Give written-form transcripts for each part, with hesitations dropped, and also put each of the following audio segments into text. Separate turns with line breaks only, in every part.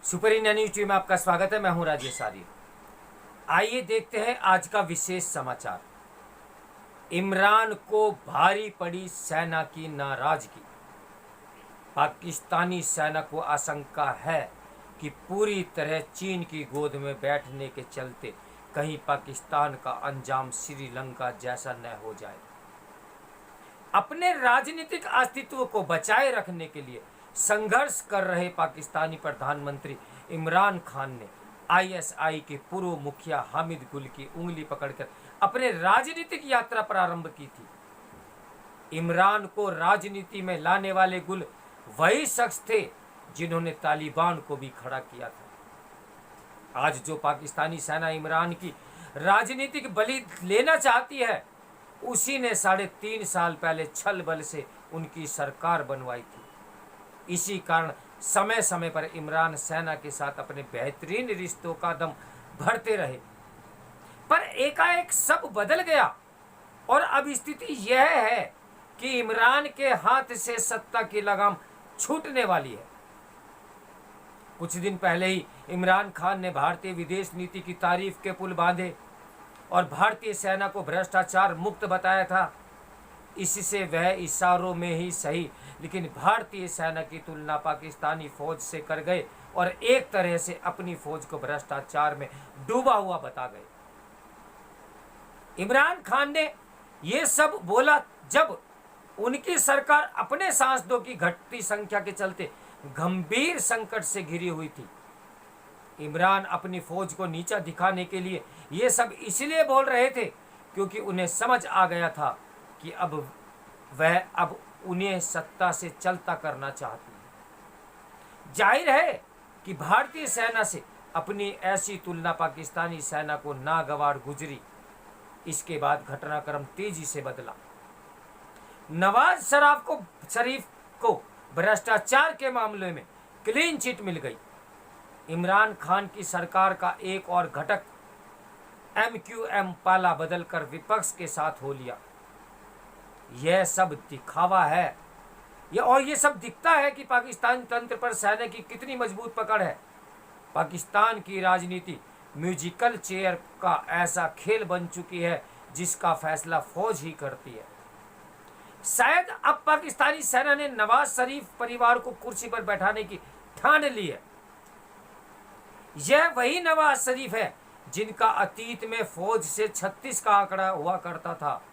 Super India news TV में आपका स्वागत है। मैं हूं राजेश आर्य। आइए देखते हैं आज का विशेष समाचार। इमरान को भारी पड़ी सेना की नाराजगी। पाकिस्तानी सेना को आशंका है कि पूरी तरह चीन की गोद में बैठने के चलते कहीं पाकिस्तान का अंजाम श्रीलंका जैसा न हो जाए। अपने राजनीतिक अस्तित्व को बचाए रखने के लिए संघर्ष कर रहे पाकिस्तानी प्रधानमंत्री इमरान खान ने आईएसआई के पूर्व मुखिया हामिद गुल की उंगली पकड़कर अपने राजनीतिक यात्रा प्रारंभ की थी। इमरान को राजनीति में लाने वाले गुल वही शख्स थे जिन्होंने तालिबान को भी खड़ा किया था। आज जो पाकिस्तानी सेना इमरान की राजनीतिक बलि लेना चाहती है, उसी ने 3.5 साल पहले छल बल से उनकी सरकार बनवाई थी। इसी कारण समय समय पर इमरान सेना के साथ अपने बेहतरीन रिश्तों का दम भरते रहे, पर एकाएक सब बदल गया और अब स्थिति यह है कि इमरान के हाथ से सत्ता की लगाम छूटने वाली है। कुछ दिन पहले ही इमरान खान ने भारतीय विदेश नीति की तारीफ के पुल बांधे और भारतीय सेना को भ्रष्टाचार मुक्त बताया था। इससे वह इशारों में ही सही, लेकिन भारतीय सेना की तुलना पाकिस्तानी फौज से कर गए और एक तरह से अपनी फौज को भ्रष्टाचार में डूबा हुआ बता गए। इमरान खान ने यह सब बोला जब उनकी सरकार अपने सांसदों की घटती संख्या के चलते गंभीर संकट से घिरी हुई थी। इमरान अपनी फौज को नीचा दिखाने के लिए ये सब इसलिए बोल रहे थे क्योंकि उन्हें समझ आ गया था कि अब उन्हें सत्ता से चलता करना चाहती है। जाहिर है कि भारतीय सेना से अपनी ऐसी तुलना पाकिस्तानी सेना को नागवार गुजरी। इसके बाद घटनाक्रम तेजी से बदला। नवाज शरीफ को भ्रष्टाचार के मामले में क्लीन चिट मिल गई। इमरान खान की सरकार का एक और घटक MQM पाला बदलकर विपक्ष के साथ हो लिया। यह सब दिखावा है। ये सब दिखता है कि पाकिस्तान तंत्र पर सेना की कितनी मजबूत पकड़ है। पाकिस्तान की राजनीति म्यूजिकल चेयर का ऐसा खेल बन चुकी है जिसका फैसला फौज ही करती है। शायद अब पाकिस्तानी सेना ने नवाज शरीफ परिवार को कुर्सी पर बैठाने की ठान ली है। यह वही नवाज शरीफ है जिनका अतीत में फौज से 36 का आंकड़ा हुआ करता था।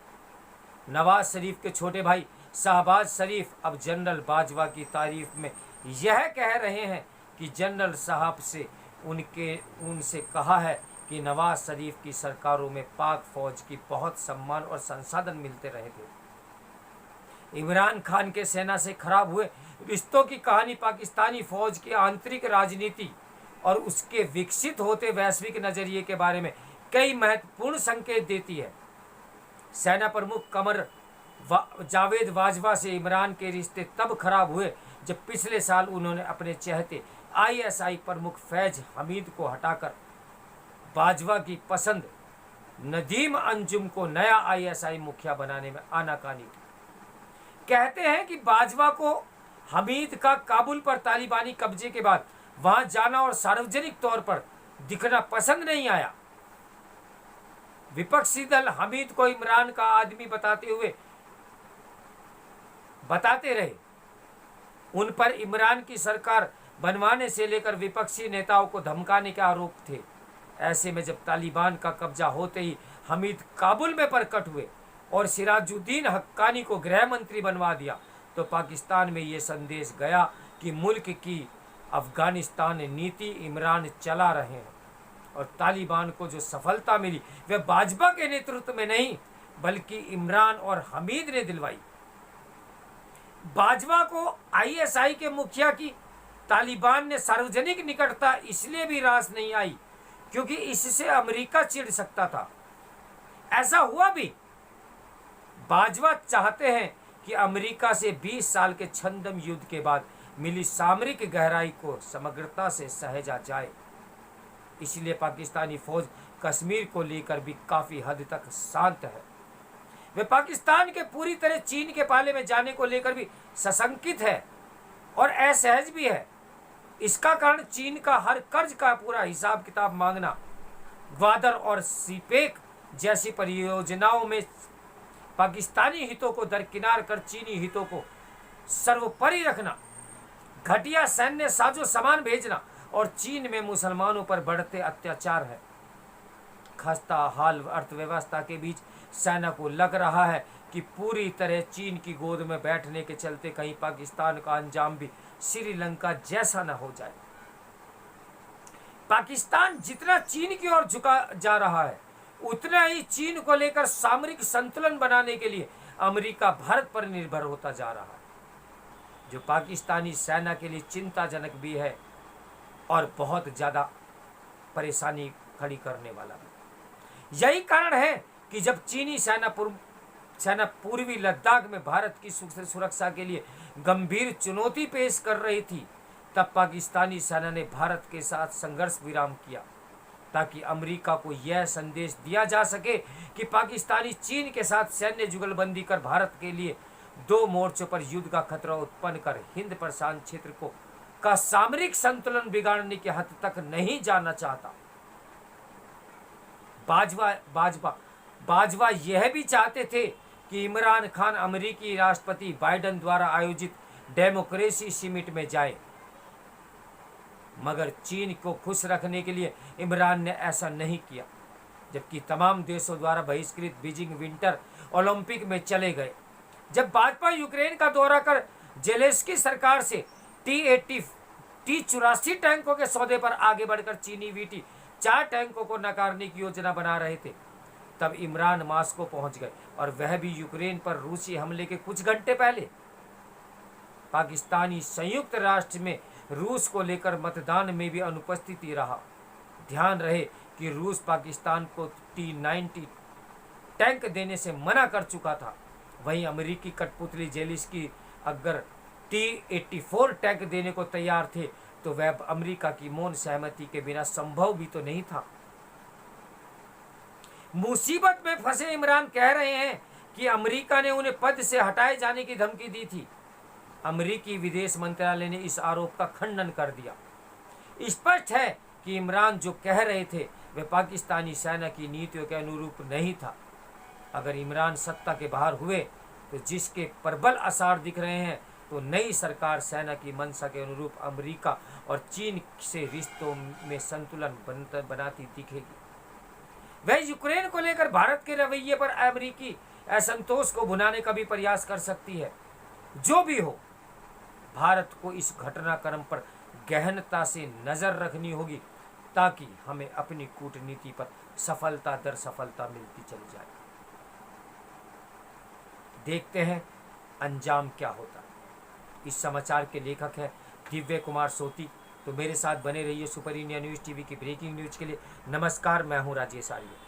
नवाज शरीफ के छोटे भाई शहबाज शरीफ अब जनरल बाजवा की तारीफ में यह कह रहे हैं कि जनरल साहब से उनसे कहा है कि नवाज शरीफ की सरकारों में पाक फौज की बहुत सम्मान और संसाधन मिलते रहे थे। इमरान खान के सेना से खराब हुए रिश्तों की कहानी पाकिस्तानी फौज की आंतरिक राजनीति और उसके विकसित होते वैश्विक नजरिए के बारे में कई महत्वपूर्ण संकेत देती है। सेना प्रमुख कमर जावेद बाजवा से इमरान के रिश्ते तब खराब हुए जब पिछले साल उन्होंने अपने चहेते आईएसआई प्रमुख फैज हमीद को हटाकर बाजवा की पसंद नदीम अंजुम को नया आईएसआई मुखिया बनाने में आनाकानी की। कहते हैं कि बाजवा को हमीद का काबुल पर तालिबानी कब्जे के बाद वहां जाना और सार्वजनिक तौर पर दिखना पसंद नहीं आया। विपक्षी दल हमीद को इमरान का आदमी बताते रहे। उन पर इमरान की सरकार बनवाने से लेकर विपक्षी नेताओं को धमकाने के आरोप थे। ऐसे में जब तालिबान का कब्जा होते ही हमीद काबुल में प्रकट हुए और सिराजुद्दीन हक्कानी को गृह मंत्री बनवा दिया, तो पाकिस्तान में ये संदेश गया कि मुल्क की अफगानिस्तान नीति इमरान चला रहे हैं और तालिबान को जो सफलता मिली वह बाजवा के नेतृत्व में नहीं बल्कि इमरान और हमीद ने दिलवाई। बाजवा को आईएसआई के मुखिया की तालिबान ने सार्वजनिक निकटता इसलिए भी रास नहीं आई क्योंकि इससे अमेरिका चिढ़ सकता था। ऐसा हुआ भी। बाजवा चाहते हैं कि अमेरिका से 20 साल के छंदम युद्ध के बाद मिली सामरिक गहराई को समग्रता से सहेजा जाए। इसलिए पाकिस्तानी फौज कश्मीर को लेकर भी काफी हद तक शांत है। वे पाकिस्तान के पूरी तरह चीन के पाले में जाने को लेकर भी सशंकित है और असहज भी है। इसका कारण चीन का हर कर्ज का पूरा हिसाब किताब मांगना, ग्वादर और सीपेक जैसी परियोजनाओं में पाकिस्तानी हितों को दरकिनार कर चीनी हितों को सर्वोपरि रखना, घटिया सैन्य साजो सामान भेजना और चीन में मुसलमानों पर बढ़ते अत्याचार है। खस्ता हाल अर्थव्यवस्था के बीच सेना को लग रहा है कि पूरी तरह चीन की गोद में बैठने के चलते कहीं पाकिस्तान का अंजाम भी श्रीलंका जैसा न हो जाए। पाकिस्तान जितना चीन की ओर झुका जा रहा है, उतना ही चीन को लेकर सामरिक संतुलन बनाने के लिए अमेरिका भारत पर निर्भर होता जा रहा है, जो पाकिस्तानी सेना के लिए चिंताजनक भी है और बहुत ज्यादा परेशानी खड़ी करने वाला भी। यही कारण है कि जब चीनी सेना पूर्वी लद्दाख में भारत की सुरक्षा के लिए गंभीर चुनौती पेश कर रही थी, तब पाकिस्तानी सेना ने भारत के साथ संघर्ष विराम किया, ताकि अमेरिका को यह संदेश दिया जा सके कि पाकिस्तानी चीन के साथ सैन्य जुगलबंदी कर भारत के लिए दो मोर्चों पर युद्ध का खतरा उत्पन्न कर हिंद प्रशांत क्षेत्र को का सामरिक संतुलन बिगाड़ने की हद तक नहीं जाना चाहता। बाजवा यह भी चाहते थे कि इमरान खान अमेरिकी राष्ट्रपति बाइडेन द्वारा आयोजित डेमोक्रेसी समिट में जाए, मगर चीन को खुश रखने के लिए इमरान ने ऐसा नहीं किया, जबकि तमाम देशों द्वारा बहिष्कृत बीजिंग विंटर ओलंपिक में चले गए। जब भाजपा यूक्रेन का दौरा कर जेलेंस्की सरकार से T-84 टैंकों के सौदे पर आगे बढ़कर चीनी VT-4 टैंकों को नकारने की योजना बना रहे थे, तब इमरान मास्को पहुंच गए, और वह भी यूक्रेन पर रूसी हमले के कुछ घंटे पहले। पाकिस्तानी संयुक्त राष्ट्र में रूस को लेकर मतदान में भी अनुपस्थिति रहा। ध्यान रहे कि रूस पाकिस्तान को T-90 टैंक देने से मना कर चुका था। वहीं अमेरिकी कठपुतली जेलेंस्की अगर T-84 टैंक देने को तैयार थे, तो वह अमेरिका की मौन सहमति के बिना संभव भी तो नहीं था। मुसीबत में फंसे इमरान कह रहे हैं कि अमेरिका ने उन्हें पद से हटाए जाने की धमकी दी थी। अमेरिकी विदेश मंत्रालय ने इस आरोप का खंडन कर दिया। स्पष्ट है कि इमरान जो कह रहे थे वह पाकिस्तानी सेना की नीतियों के अनुरूप नहीं था। अगर इमरान सत्ता के बाहर हुए तो जिसके प्रबल आसार दिख रहे हैं, तो नई सरकार सेना की मंशा के अनुरूप अमेरिका और चीन से रिश्तों में संतुलन बनाती दिखेगी। वह यूक्रेन को लेकर भारत के रवैये पर अमेरिकी असंतोष को भुनाने का भी प्रयास कर सकती है। जो भी हो, भारत को इस घटनाक्रम पर गहनता से नजर रखनी होगी, ताकि हमें अपनी कूटनीति पर सफलता दर सफलता मिलती चली जाए। देखते हैं अंजाम क्या होता है। इस समाचार के लेखक हैं दिव्य कुमार सोती। तो मेरे साथ बने रहिए सुपर इंडिया न्यूज़ टीवी की ब्रेकिंग न्यूज़ के लिए। नमस्कार, मैं हूं राजेश आर्य।